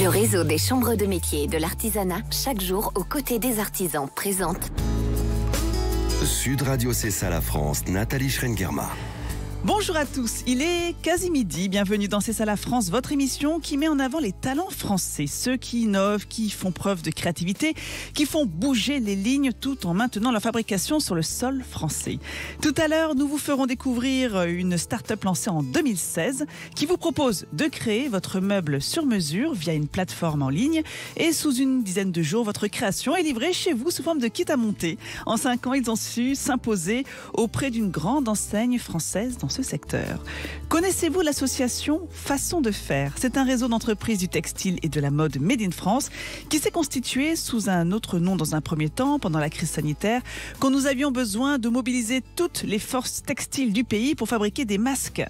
Le réseau des chambres de métiers et de l'artisanat, chaque jour aux côtés des artisans, présente Sud Radio C'est ça la France, Nathalie Schrengerma. Bonjour à tous, il est quasi midi, bienvenue dans C'est ça la France, votre émission qui met en avant les talents français, ceux qui innovent, qui font preuve de créativité, qui font bouger les lignes tout en maintenant leur fabrication sur le sol français. Tout à l'heure, nous vous ferons découvrir une start-up lancée en 2016 qui vous propose de créer votre meuble sur mesure via une plateforme en ligne et sous une dizaine de jours, votre création est livrée chez vous sous forme de kit à monter. En 5 ans, ils ont su s'imposer auprès d'une grande enseigne française dans ce secteur. Connaissez-vous l'association Façon de faire? C'est un réseau d'entreprises du textile et de la mode Made in France qui s'est constitué sous un autre nom dans un premier temps, pendant la crise sanitaire, quand nous avions besoin de mobiliser toutes les forces textiles du pays pour fabriquer des masques.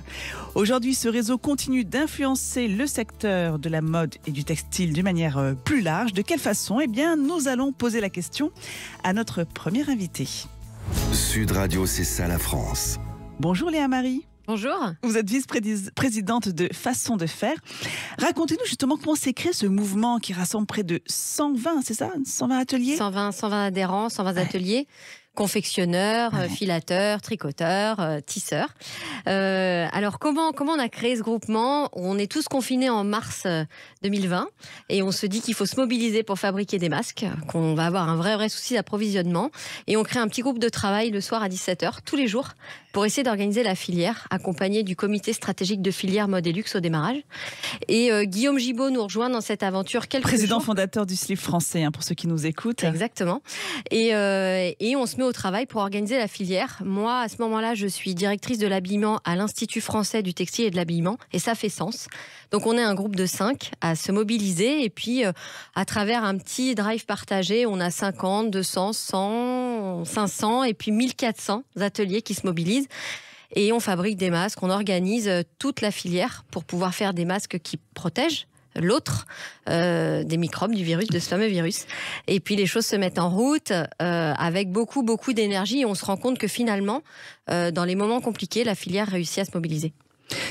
Aujourd'hui, ce réseau continue d'influencer le secteur de la mode et du textile d'une manière plus large. De quelle façon? Eh bien, nous allons poser la question à notre premier invité. Sud Radio C'est ça la France. Bonjour Léa Marie. Bonjour. Vous êtes vice-présidente de Façon de faire. Racontez-nous justement comment s'est créé ce mouvement qui rassemble près de 120, c'est ça? 120 ateliers? 120 adhérents, 120 ateliers. Confectionneurs, filateurs, tricoteurs, tisseurs. Alors comment on a créé ce groupement? On est tous confinés en mars 2020 et on se dit qu'il faut se mobiliser pour fabriquer des masques, qu'on va avoir un vrai souci d'approvisionnement, et on crée un petit groupe de travail le soir à 17h tous les jours pour essayer d'organiser la filière, accompagné du comité stratégique de filière mode et luxe au démarrage. Et Guillaume Gibaud nous rejoint dans cette aventure quelques Président jours. fondateur du slip français, pour ceux qui nous écoutent. Exactement. Et on se met au travail pour organiser la filière. Moi, à ce moment-là, je suis directrice de l'habillement à l'Institut français du textile et de l'habillement, et ça fait sens. Donc on est un groupe de 5 à se mobiliser, et puis à travers un petit drive partagé, on a 50, 200, 100, 500 et puis 1400 ateliers qui se mobilisent. Et on fabrique des masques, on organise toute la filière pour pouvoir faire des masques qui protègent l'autre des microbes, du virus, de ce fameux virus. Et puis les choses se mettent en route avec beaucoup d'énergie, et on se rend compte que finalement, dans les moments compliqués, la filière réussit à se mobiliser.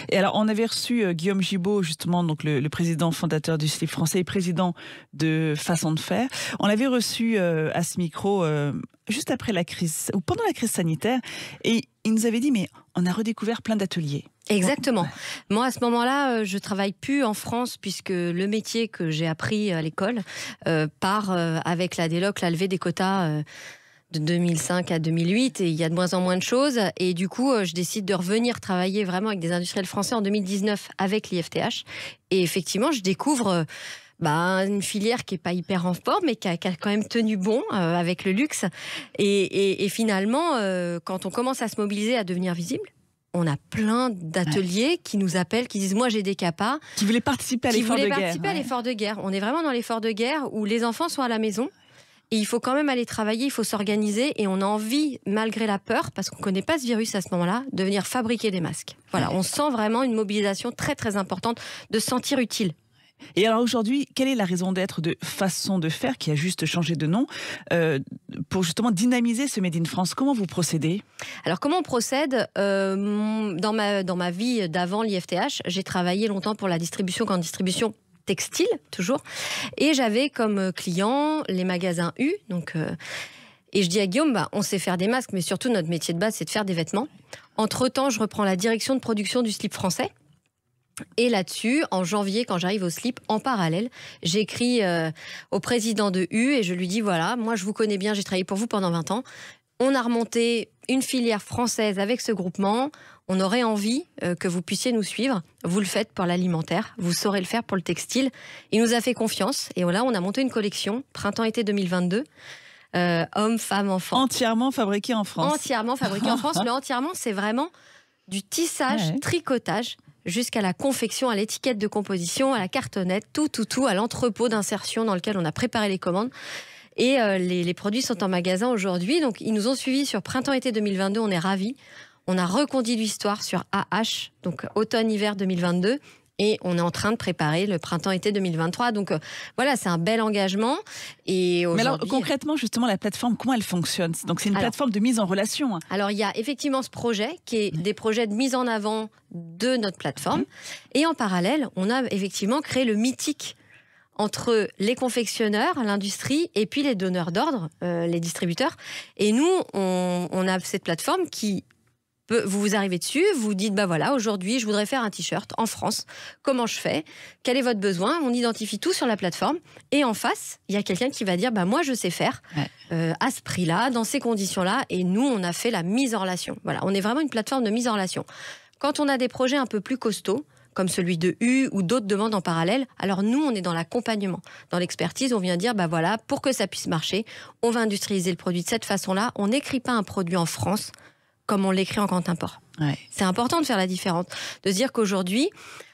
Et alors, on avait reçu Guillaume Gibaud, justement, donc le président fondateur du slip français et président de Façon de faire. On l'avait reçu à ce micro juste après la crise, ou pendant la crise sanitaire, et il nous avait dit, mais on a redécouvert plein d'ateliers. Exactement. Moi, à ce moment-là, je travaille plus en France, puisque le métier que j'ai appris à l'école part avec la déloc, la levée des quotas de 2005 à 2008, et il y a de moins en moins de choses. Et du coup, je décide de revenir travailler vraiment avec des industriels français en 2019 avec l'IFTH. Et effectivement, je découvre une filière qui n'est pas hyper en forme, mais qui a quand même tenu bon avec le luxe. Et finalement, quand on commence à se mobiliser, à devenir visible, on a plein d'ateliers qui nous appellent, qui disent « moi j'ai des CAPA ». Qui voulaient participer à l'effort de guerre. On est vraiment dans l'effort de guerre où les enfants sont à la maison. Et il faut quand même aller travailler, il faut s'organiser, et on a envie, malgré la peur, parce qu'on ne connaît pas ce virus à ce moment-là, de venir fabriquer des masques. Voilà, on sent vraiment une mobilisation très importante, de se sentir utile. Et alors aujourd'hui, quelle est la raison d'être de Façon de faire, qui a juste changé de nom, pour justement dynamiser ce Made in France? Comment vous procédez? Alors comment on procède? Dans ma vie d'avant l'IFTH, j'ai travaillé longtemps pour la distribution, grande distribution textile, toujours. Et j'avais comme client les magasins U. Et je dis à Guillaume, on sait faire des masques, mais surtout notre métier de base, c'est de faire des vêtements. Entre-temps, je reprends la direction de production du slip français. Et là-dessus, en janvier, quand j'arrive au slip, en parallèle, j'écris au président de U et je lui dis, voilà, moi je vous connais bien, j'ai travaillé pour vous pendant 20 ans. On a remonté une filière française avec ce groupement. On aurait envie que vous puissiez nous suivre. Vous le faites pour l'alimentaire, vous saurez le faire pour le textile. Il nous a fait confiance, et là, on a monté une collection, printemps-été 2022, hommes, femmes, enfants. Entièrement fabriquée en France. Entièrement fabriquée en France. Le entièrement, c'est vraiment du tissage, tricotage, jusqu'à la confection, à l'étiquette de composition, à la cartonnette, tout, à l'entrepôt d'insertion dans lequel on a préparé les commandes. Et les produits sont en magasin aujourd'hui. Donc, ils nous ont suivis sur printemps-été 2022. On est ravis. On a reconduit l'histoire sur AH, donc automne-hiver 2022. Et on est en train de préparer le printemps-été 2023. Donc voilà, c'est un bel engagement. Et mais alors concrètement, justement, la plateforme, comment elle fonctionne? Donc c'est une plateforme de mise en relation. Alors il y a effectivement ce projet qui est des projets de mise en avant de notre plateforme. Et en parallèle, on a effectivement créé le mythique entre les confectionneurs, l'industrie et puis les donneurs d'ordre, les distributeurs. Et nous, on a cette plateforme qui... Vous arrivez dessus, vous dites, bah voilà, aujourd'hui, je voudrais faire un t-shirt en France. Comment je fais? Quel est votre besoin? On identifie tout sur la plateforme. Et en face, il y a quelqu'un qui va dire, bah moi, je sais faire à ce prix-là, dans ces conditions-là. Et nous, on a fait la mise en relation. Voilà, on est vraiment une plateforme de mise en relation. Quand on a des projets un peu plus costauds, comme celui de U ou d'autres demandes en parallèle, alors nous, on est dans l'accompagnement. Dans l'expertise, on vient dire, bah voilà, pour que ça puisse marcher, on va industrialiser le produit de cette façon-là. On n'écrit pas un produit en France comme on l'écrit en grand import. Ouais. C'est important de faire la différence. De se dire qu'aujourd'hui,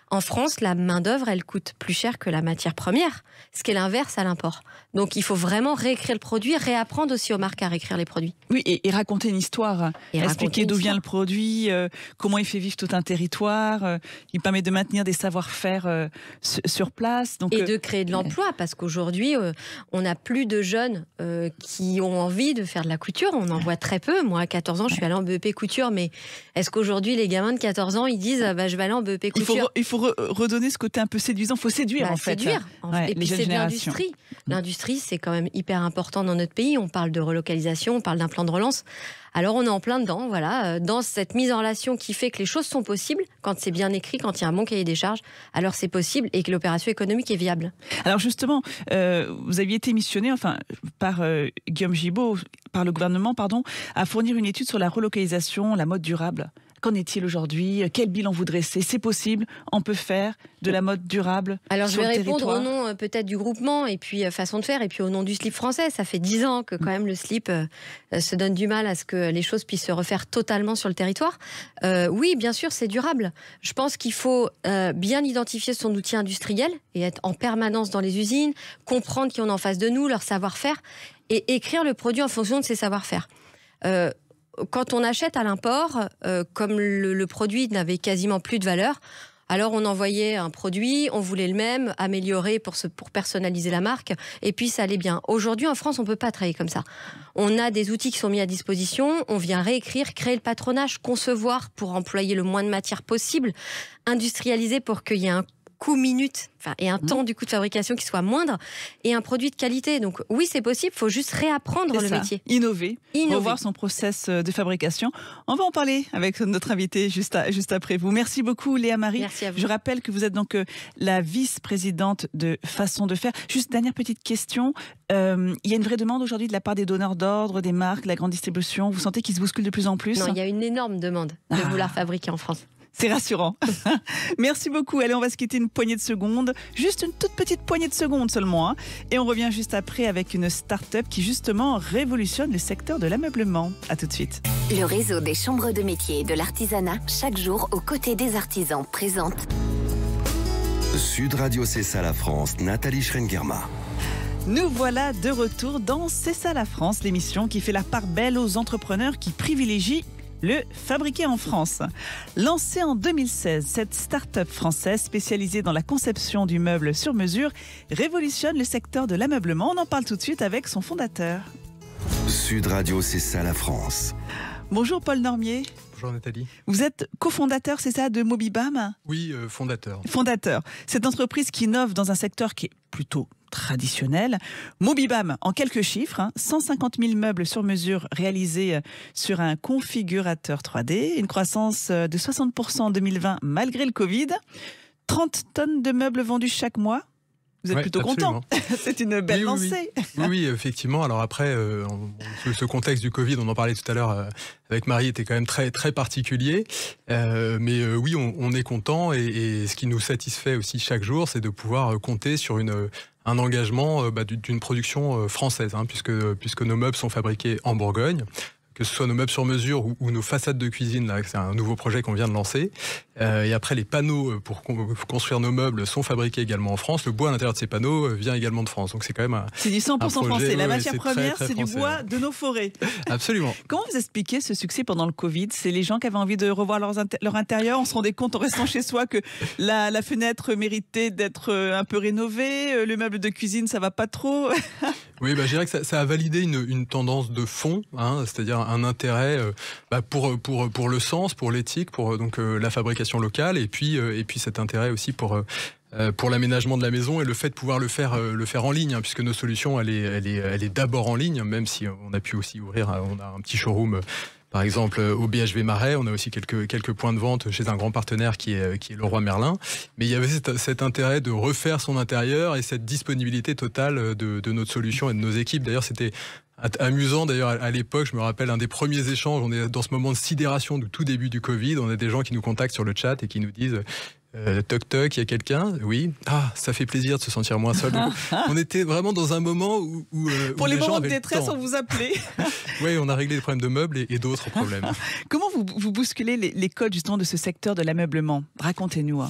en France, la main-d'œuvre, elle coûte plus cher que la matière première, ce qui est l'inverse à l'import. Donc il faut vraiment réécrire le produit, réapprendre aussi aux marques à réécrire les produits. Oui, et raconter une histoire. Expliquer d'où vient le produit, comment il fait vivre tout un territoire, il permet de maintenir des savoir-faire sur place. Donc, et de créer de l'emploi, parce qu'aujourd'hui, on n'a plus de jeunes qui ont envie de faire de la couture. On en voit très peu. Moi, à 14 ans, je suis allée en BEP couture, mais est-ce qu'aujourd'hui, les gamins de 14 ans, ils disent bah, je vais aller en BEP couture? Il faut redonner ce côté un peu séduisant. Il faut séduire, en fait. Séduire. Et puis, c'est de l'industrie. L'industrie, c'est quand même hyper important dans notre pays. On parle de relocalisation, on parle d'un plan de relance. Alors, on est en plein dedans, voilà, dans cette mise en relation qui fait que les choses sont possibles quand c'est bien écrit, quand il y a un bon cahier des charges. Alors, c'est possible et que l'opération économique est viable. Alors, justement, vous aviez été missionné, par Guillaume Gibault, par le gouvernement, à fournir une étude sur la relocalisation, la mode durable. Qu'en est-il aujourd'hui? Quel bilan vous dressez? C'est possible? On peut faire de la mode durable? Alors sur je vais le répondre territoire? au nom peut-être du groupement et puis façon de faire et puis au nom du slip français. Ça fait 10 ans que quand même le slip se donne du mal à ce que les choses puissent se refaire totalement sur le territoire. Oui, bien sûr, c'est durable. Je pense qu'il faut bien identifier son outil industriel et être en permanence dans les usines, comprendre qui on a en face de nous, leur savoir-faire et écrire le produit en fonction de ses savoir-faire. Quand on achète à l'import, comme le produit n'avait quasiment plus de valeur, alors on envoyait un produit, on voulait le même, amélioré pour personnaliser la marque, et puis ça allait bien. Aujourd'hui, en France, on ne peut pas travailler comme ça. On a des outils qui sont mis à disposition, on vient réécrire, créer le patronage, concevoir pour employer le moins de matière possible, industrialiser pour qu'il y ait un coût minute et un temps du coût de fabrication qui soit moindre et un produit de qualité. Donc oui, c'est possible, il faut juste réapprendre le métier. Innover, revoir son process de fabrication. On va en parler avec notre invité juste après vous. Merci beaucoup Léa Marie. Merci à vous. Je rappelle que vous êtes donc la vice-présidente de Façon de faire. Juste dernière petite question, il y a une vraie demande aujourd'hui de la part des donneurs d'ordre, des marques, de la grande distribution. Vous sentez qu'ils se bousculent de plus en plus? Non, il y a une énorme demande de vouloir fabriquer en France. C'est rassurant. Merci beaucoup. Allez, on va se quitter une poignée de secondes. Juste une toute petite poignée de secondes seulement. Et on revient juste après avec une start-up qui justement révolutionne le secteur de l'ameublement. À tout de suite. Le réseau des chambres de métiers et de l'artisanat, chaque jour aux côtés des artisans, présente Sud Radio, c'est ça la France, Nathalie Schrengerma. Nous voilà de retour dans C'est ça la France, l'émission qui fait la part belle aux entrepreneurs qui privilégient le fabriqué en France. Lancée en 2016, cette start-up française spécialisée dans la conception du meuble sur mesure révolutionne le secteur de l'ameublement. On en parle tout de suite avec son fondateur. Sud Radio, c'est ça la France. Bonjour Paul Normier. Bonjour Nathalie. Vous êtes cofondateur, c'est ça, de Mobibam? Oui, fondateur. Fondateur. Cette entreprise qui innove dans un secteur qui est plutôt traditionnel. Mobibam, en quelques chiffres, 150 000 meubles sur mesure réalisés sur un configurateur 3D, une croissance de 60% en 2020 malgré le Covid, 30 tonnes de meubles vendus chaque mois. Vous êtes plutôt content. C'est une belle lancée. Oui, effectivement. Alors après, ce contexte du Covid, on en parlait tout à l'heure avec Marie, était quand même très, très particulier. Mais oui, on est content. Et ce qui nous satisfait aussi chaque jour, c'est de pouvoir compter sur un engagement d'une production française, puisque nos meubles sont fabriqués en Bourgogne. Que ce soit nos meubles sur mesure ou nos façades de cuisine, là, c'est un nouveau projet qu'on vient de lancer. Et après, les panneaux pour construire nos meubles sont fabriqués également en France. Le bois à l'intérieur de ces panneaux vient également de France. Donc c'est quand même c'est du 100% français. La matière première, c'est du bois de nos forêts. Absolument. Comment vous expliquez ce succès pendant le Covid? C'est les gens qui avaient envie de revoir leur intérieur. On se rendait compte en restant chez soi que la fenêtre méritait d'être un peu rénovée. Le meuble de cuisine, ça va pas trop. Oui, je dirais que ça a validé une tendance de fond, c'est-à-dire un intérêt pour le sens, pour l'éthique, pour donc la fabrication locale, et puis cet intérêt aussi pour pour l'aménagement de la maison et le fait de pouvoir le faire en ligne, hein, puisque nos solutions, elle est d'abord en ligne, même si on a pu aussi ouvrir, on a un petit showroom. Par exemple, au BHV Marais, on a aussi quelques points de vente chez un grand partenaire qui est Leroy Merlin. Mais il y avait cet intérêt de refaire son intérieur et cette disponibilité totale de notre solution et de nos équipes. D'ailleurs, c'était amusant. D'ailleurs, à l'époque, je me rappelle un des premiers échanges. On est dans ce moment de sidération du tout début du Covid. On a des gens qui nous contactent sur le chat et qui nous disent... toc toc, il y a quelqu'un? Oui. Ah, ça fait plaisir de se sentir moins seul. Donc, on était vraiment dans un moment où pour les gens moments de avaient détresse, on vous appelait. Oui, on a réglé des problèmes de meubles et d'autres problèmes. Comment vous bousculez les codes justement de ce secteur de l'ameublement? Racontez-nous.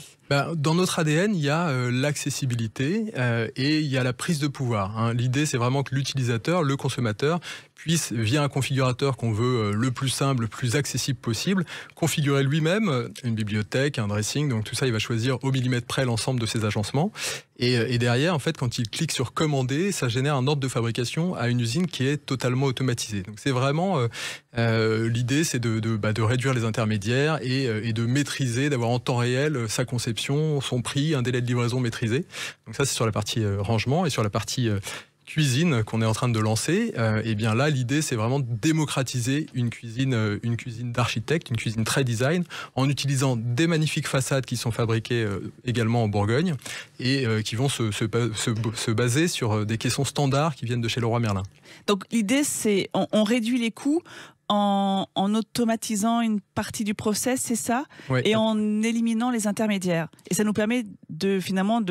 Dans notre ADN, il y a l'accessibilité et il y a la prise de pouvoir, hein. L'idée, c'est vraiment que l'utilisateur, le consommateur, puisse, via un configurateur qu'on veut le plus simple, le plus accessible possible, configurer lui-même une bibliothèque, un dressing. Donc tout ça, il va choisir au millimètre près l'ensemble de ses agencements. Et derrière, en fait, quand il clique sur commander, ça génère un ordre de fabrication à une usine qui est totalement automatisée. Donc c'est vraiment l'idée, c'est de réduire les intermédiaires et de maîtriser, d'avoir en temps réel sa conception, son prix, un délai de livraison maîtrisé. Donc ça, c'est sur la partie rangement. Et sur la partie cuisine qu'on est en train de lancer, et bien là, l'idée, c'est vraiment de démocratiser une cuisine d'architecte, une cuisine très design, en utilisant des magnifiques façades qui sont fabriquées également en Bourgogne et qui vont se baser sur des caissons standards qui viennent de chez Leroy Merlin. Donc l'idée, c'est on réduit les coûts en automatisant une partie du process, c'est ça, ouais, et en éliminant les intermédiaires. Et ça nous permet finalement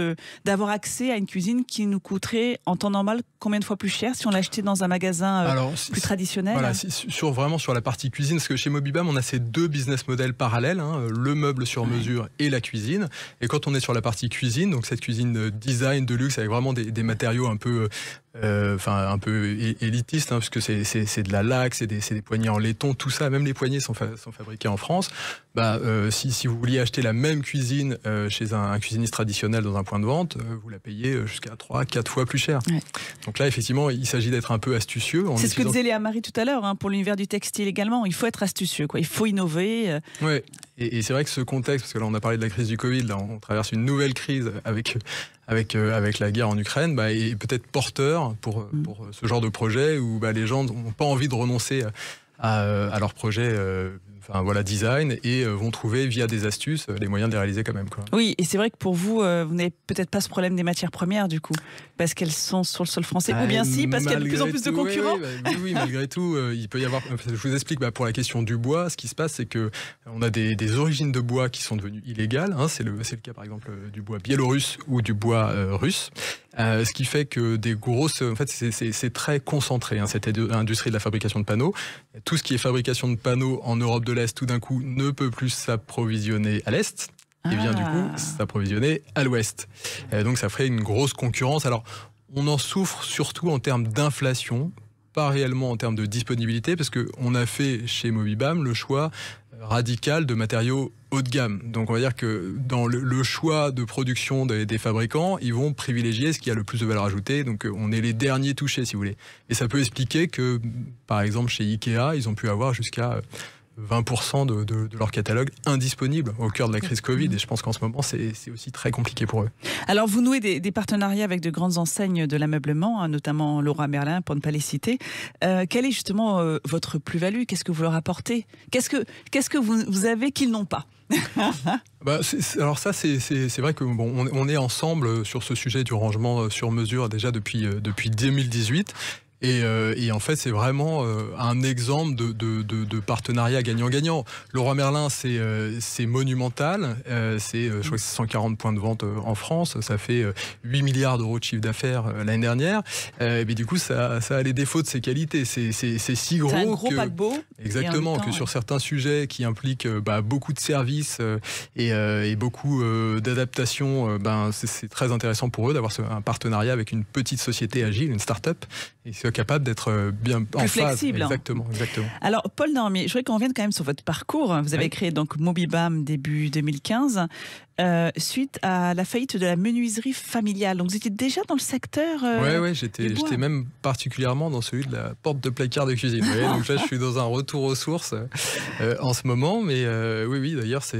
d'avoir accès à une cuisine qui nous coûterait en temps normal combien de fois plus cher si on l'achetait dans un magasin plus traditionnel. Voilà, vraiment sur la partie cuisine, parce que chez Mobibam, on a ces deux business models parallèles, hein, le meuble sur mesure et la cuisine. Et quand on est sur la partie cuisine, donc cette cuisine design de luxe avec vraiment des matériaux un peu élitiste, hein, parce que c'est de la laque, c'est des poignées en laiton, tout ça, même les poignées sont fabriquées en France. Si vous vouliez acheter la même cuisine chez un cuisiniste traditionnel dans un point de vente, vous la payez jusqu'à 3-4 fois plus cher. Ouais. Donc là, effectivement, il s'agit d'être un peu astucieux. C'est ce que disait Léa Marie tout à l'heure, hein, pour l'univers du textile également. Il faut être astucieux, quoi. Il faut innover. Ouais. Et c'est vrai que ce contexte, parce que là, on a parlé de la crise du Covid, là, on traverse une nouvelle crise avec la guerre en Ukraine, est peut-être porteur pour ce genre de projet où les gens n'ont pas envie de renoncer à leur projet design et vont trouver via des astuces les moyens de les réaliser quand même, quoi. Oui, et c'est vrai que pour vous, vous n'avez peut-être pas ce problème des matières premières du coup, parce qu'elles sont sur le sol français, ou bien si, parce qu'il y a de plus en plus de concurrents. Oui, malgré tout, il peut y avoir. Je vous explique, pour la question du bois, ce qui se passe, c'est que on a des origines de bois qui sont devenues illégales, hein, c'est le cas par exemple du bois biélorusse ou du bois russe. Ce qui fait que des grosses... En fait, c'est très concentré, hein, cette industrie de la fabrication de panneaux. Tout ce qui est fabrication de panneaux en Europe de l'Est, tout d'un coup, ne peut plus s'approvisionner à l'Est. Et vient du coup s'approvisionner à l'Ouest. Donc ça ferait une grosse concurrence. Alors, on en souffre surtout en termes d'inflation, pas réellement en termes de disponibilité, parce qu'on a fait chez Mobibam le choix radical de matériaux haut de gamme. Donc on va dire que dans le choix de production des fabricants, ils vont privilégier ce qui a le plus de valeur ajoutée. Donc on est les derniers touchés, si vous voulez. Et ça peut expliquer que, par exemple, chez Ikea, ils ont pu avoir jusqu'à 20% de leur catalogue indisponible au cœur de la crise Covid. Et je pense qu'en ce moment, c'est aussi très compliqué pour eux. Alors, vous nouez des partenariats avec de grandes enseignes de l'ameublement, hein, notamment Leroy Merlin, pour ne pas les citer. Quelle est justement votre plus-value? Qu'est-ce que vous leur apportez? Qu'est-ce que vous avez qu'ils n'ont pas? Alors ça, c'est vrai que on est ensemble sur ce sujet du rangement sur mesure déjà depuis 2018. Et en fait, c'est vraiment un exemple de partenariat gagnant-gagnant. Leroy Merlin, c'est monumental. Je crois que c'est 140 points de vente en France. Ça fait 8 milliards d'euros de chiffre d'affaires l'année dernière. Mais du coup, ça a les défauts de ses qualités. C'est si gros. C'est un gros paquebot. Exactement, que sur certains sujets qui impliquent beaucoup de services et beaucoup d'adaptation, c'est très intéressant pour eux d'avoir un partenariat avec une petite société agile, une start-up, et c'est capable d'être bien plus flexible. Exactement. Alors, Paul Dormier, je voudrais qu'on revienne quand même sur votre parcours. Vous avez créé donc Mobibam début 2015. suite à la faillite de la menuiserie familiale. Donc vous étiez déjà dans le secteur Ouais, j'étais même particulièrement dans celui de la porte de placard de cuisine. Donc là, je suis dans un retour aux sources en ce moment. Mais oui, d'ailleurs, c'est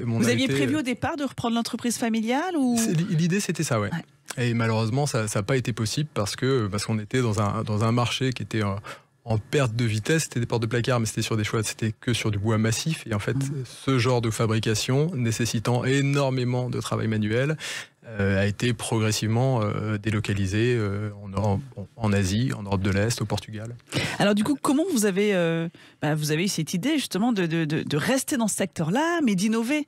Vous aviez prévu au départ de reprendre l'entreprise familiale ou... L'idée, c'était ça, ouais. Et malheureusement, ça n'a pas été possible parce qu'on était dans un marché qui était en perte de vitesse. C'était des portes de placard, mais c'était que sur du bois massif. Et en fait, ce genre de fabrication, nécessitant énormément de travail manuel, a été progressivement délocalisé en Asie, en Europe de l'Est, au Portugal. Alors du coup, comment vous avez eu cette idée justement de rester dans ce secteur-là, mais d'innover?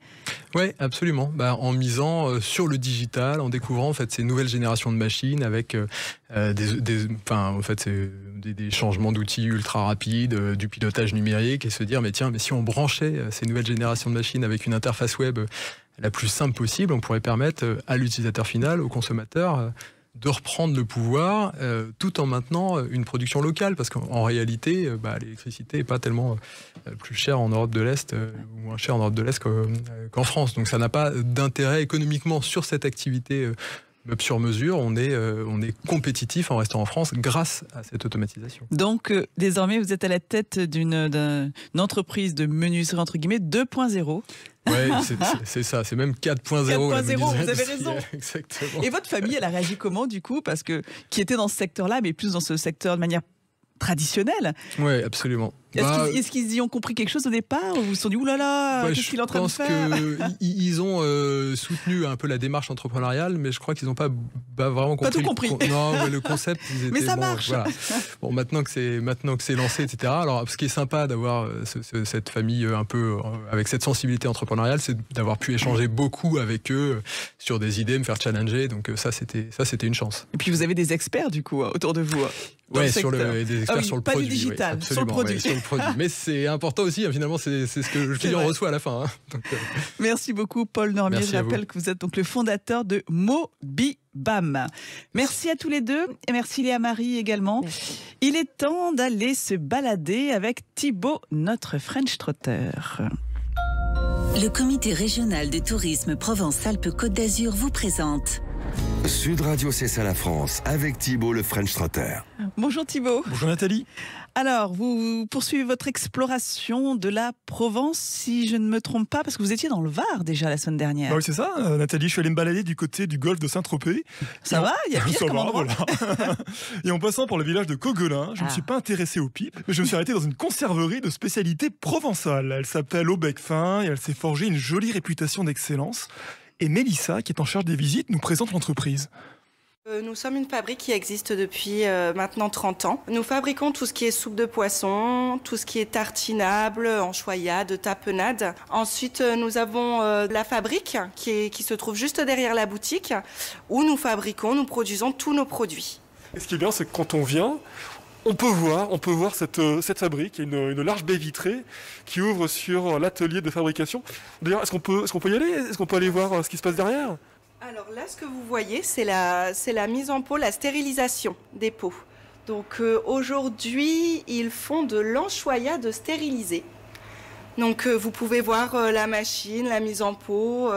Oui, absolument. En misant sur le digital, en découvrant en fait ces nouvelles générations de machines avec des changements d'outils ultra rapides, du pilotage numérique, et se dire mais si on branchait ces nouvelles générations de machines avec une interface web la plus simple possible, on pourrait permettre à l'utilisateur final, au consommateur, de reprendre le pouvoir tout en maintenant une production locale, parce qu'en réalité, l'électricité n'est pas tellement plus chère en Europe de l'Est ou moins chère en Europe de l'Est qu'en France. Donc ça n'a pas d'intérêt économiquement sur cette activité sur mesure. On est compétitif en restant en France grâce à cette automatisation. Donc désormais, vous êtes à la tête d'une entreprise de menuiserie entre guillemets 2.0. Oui, c'est ça, c'est même 4.0. 4.0, vous avez raison. Exactement. Et votre famille, elle a réagi comment du coup? Parce que qui était dans ce secteur-là, mais plus dans ce secteur de manière traditionnelle. Oui, absolument. Est-ce qu'ils y ont compris quelque chose au départ? Ou ils se sont dit, oulala, qu'est-ce qu'il est en train de faire? Je pense qu'ils ont soutenu un peu la démarche entrepreneuriale, mais je crois qu'ils n'ont pas vraiment compris. Pas tout compris. Non, mais le concept, ils étaient, mais ça marche. Voilà. Bon, maintenant que c'est lancé, etc. Alors, ce qui est sympa d'avoir cette famille un peu avec cette sensibilité entrepreneuriale, c'est d'avoir pu échanger beaucoup avec eux sur des idées, me faire challenger. Donc ça, c'était une chance. Et puis vous avez des experts du coup autour de vous. Oui, des experts sur le pas produit. Pas du digital, sur le produit. Sur le produit. Mais c'est important aussi, finalement, c'est ce que le client reçoit à la fin. Donc, merci beaucoup, Paul Normier. Je rappelle que vous êtes donc le fondateur de Mobibam. Merci à tous les deux et merci Léa Marie également. Merci. Il est temps d'aller se balader avec Thibaut, notre French Trotter. Le comité régional de tourisme Provence-Alpes-Côte d'Azur vous présente Sud Radio, c'est ça la France, avec Thibaut, le French Trotter. Bonjour Thibaut. Bonjour Nathalie. Alors, vous poursuivez votre exploration de la Provence, si je ne me trompe pas, parce que vous étiez dans le Var déjà la semaine dernière. Oui, c'est ça, Nathalie. Je suis allé me balader du côté du golfe de Saint-Tropez. Ça va? Il y a pire comme endroit. Voilà. Et en passant par le village de Coguelin, je ne me suis pas intéressé aux pipes, mais je me suis arrêté dans une conserverie de spécialité provençale. Elle s'appelle Au Bec Fin et elle s'est forgée une jolie réputation d'excellence. Et Mélissa, qui est en charge des visites, nous présente l'entreprise. Nous sommes une fabrique qui existe depuis maintenant 30 ans. Nous fabriquons tout ce qui est soupe de poisson, tout ce qui est tartinable, anchoyade, tapenade. Ensuite, nous avons la fabrique qui se trouve juste derrière la boutique où nous produisons tous nos produits. Et ce qui est bien, c'est que quand on vient, on peut voir cette fabrique. Il y a une large baie vitrée qui ouvre sur l'atelier de fabrication. D'ailleurs, est-ce qu'on peut y aller? Est-ce qu'on peut aller voir ce qui se passe derrière? Alors là, ce que vous voyez, c'est la mise en pot, la stérilisation des pots. Donc aujourd'hui, ils font de l'enchoyade stérilisée. Donc vous pouvez voir la machine, la mise en pot,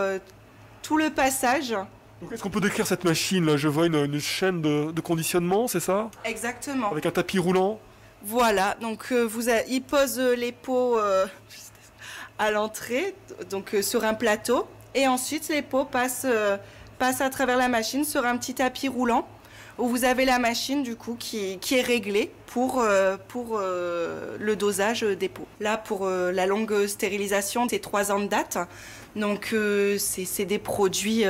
tout le passage. Donc, est-ce qu'on peut décrire cette machine là? Je vois une chaîne de conditionnement, c'est ça? Exactement. Avec un tapis roulant. Voilà, donc ils posent les pots à l'entrée, donc sur un plateau. Et ensuite, les pots passent à travers la machine sur un petit tapis roulant où vous avez la machine du coup qui est réglée pour le dosage des pots. Là, pour la longue stérilisation, c'est 3 ans de date. Donc, c'est des produits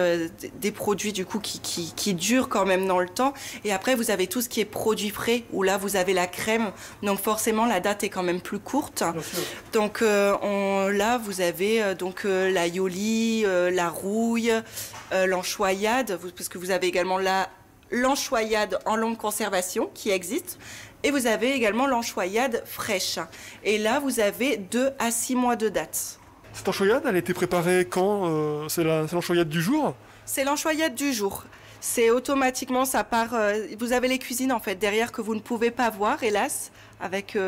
du coup qui durent quand même dans le temps. Et après, vous avez tout ce qui est produit frais où là, vous avez la crème. Donc, forcément, la date est quand même plus courte. Donc, là, vous avez la yoli, la rouille, l'enchoyade, parce que vous avez également l'enchoyade en longue conservation qui existe. Et vous avez également l'enchoyade fraîche. Et là, vous avez 2 à 6 mois de date. Cette enchoyade, elle a été préparée quand? C'est l'enchoyade du jour? C'est l'enchoyade du jour. C'est automatiquement, ça part... vous avez les cuisines, en fait, derrière que vous ne pouvez pas voir, hélas, avec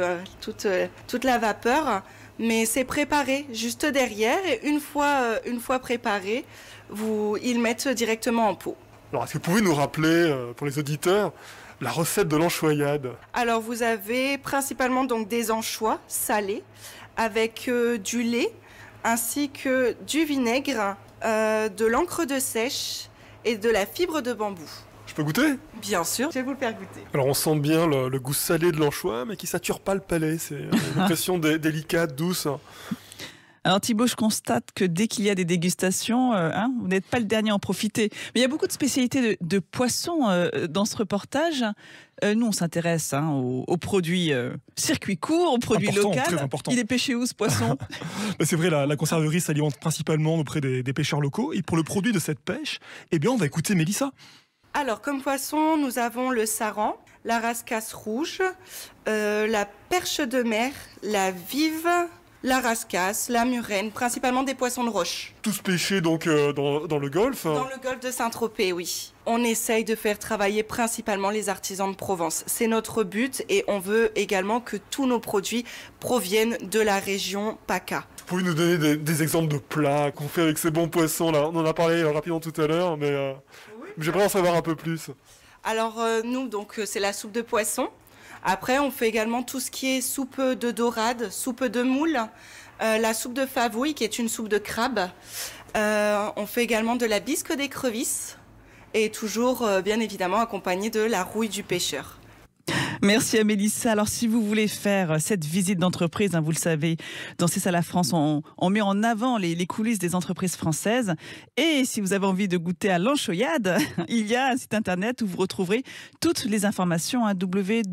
toute la vapeur. mais c'est préparé juste derrière et une fois préparé, ils mettent directement en pot. Alors, est-ce que vous pouvez nous rappeler, pour les auditeurs, la recette de l'anchoyade? Alors, vous avez principalement donc des anchois salés avec du lait ainsi que du vinaigre, de l'encre de sèche et de la fibre de bambou. Je peux goûter? Bien sûr, je vais vous le faire goûter. Alors on sent bien le goût salé de l'anchois, mais qui sature pas le palais. C'est une impression délicate, douce. Alors Thibaut, je constate que dès qu'il y a des dégustations, vous n'êtes pas le dernier à en profiter. Mais il y a beaucoup de spécialités de poissons dans ce reportage. Nous, on s'intéresse aux produits circuit court, aux produits locaux. Il est pêché où ce poisson? C'est vrai, la conserverie s'alimente principalement auprès des pêcheurs locaux. Et pour le produit de cette pêche, eh bien, on va écouter Mélissa. Alors, comme poisson, nous avons le saran, la rascasse rouge, la perche de mer, la vive, la rascasse, la murène, principalement des poissons de roche. Tous pêchés donc dans le golfe? Dans le golfe de Saint-Tropez, oui. On essaye de faire travailler principalement les artisans de Provence. C'est notre but et on veut également que tous nos produits proviennent de la région PACA. Vous pouvez nous donner des exemples de plats qu'on fait avec ces bons poissons là? On en a parlé rapidement tout à l'heure, mais j'aimerais en savoir un peu plus. Alors nous, donc c'est la soupe de poisson. Après, on fait également tout ce qui est soupe de dorade, soupe de moule, la soupe de favouille qui est une soupe de crabe. On fait également de la bisque d'écrevisse et toujours bien évidemment accompagné de la rouille du pêcheur. Merci à Mélissa. Alors si vous voulez faire cette visite d'entreprise, vous le savez, dans C'est ça la France, on met en avant les coulisses des entreprises françaises. Et si vous avez envie de goûter à l'anchoyade, il y a un site internet où vous retrouverez toutes les informations à www.obecfin,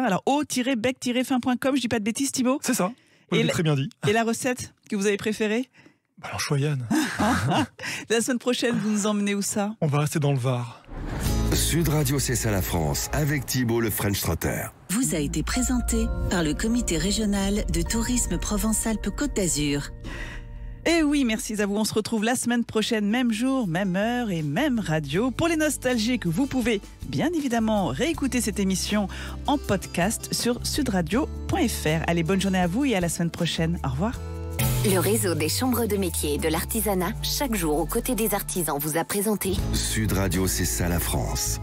alors o-bec-fin.com. Je dis pas de bêtises, Thibaut? C'est ça, vous l'avez très bien dit. Et la recette que vous avez préférée? L'anchoyade. La semaine prochaine, vous nous emmenez où ça? On va rester dans le Var. Sud Radio, c'est ça la France, avec Thibaut le French Trotter. Vous a été présenté par le Comité régional de tourisme Provence-Alpes-Côte d'Azur. Et oui, merci à vous. On se retrouve la semaine prochaine, même jour, même heure et même radio. Pour les nostalgiques, vous pouvez bien évidemment réécouter cette émission en podcast sur sudradio.fr. Allez, bonne journée à vous et à la semaine prochaine. Au revoir. Le réseau des chambres de métiers et de l'artisanat, chaque jour aux côtés des artisans, vous a présenté Sud Radio, c'est ça la France.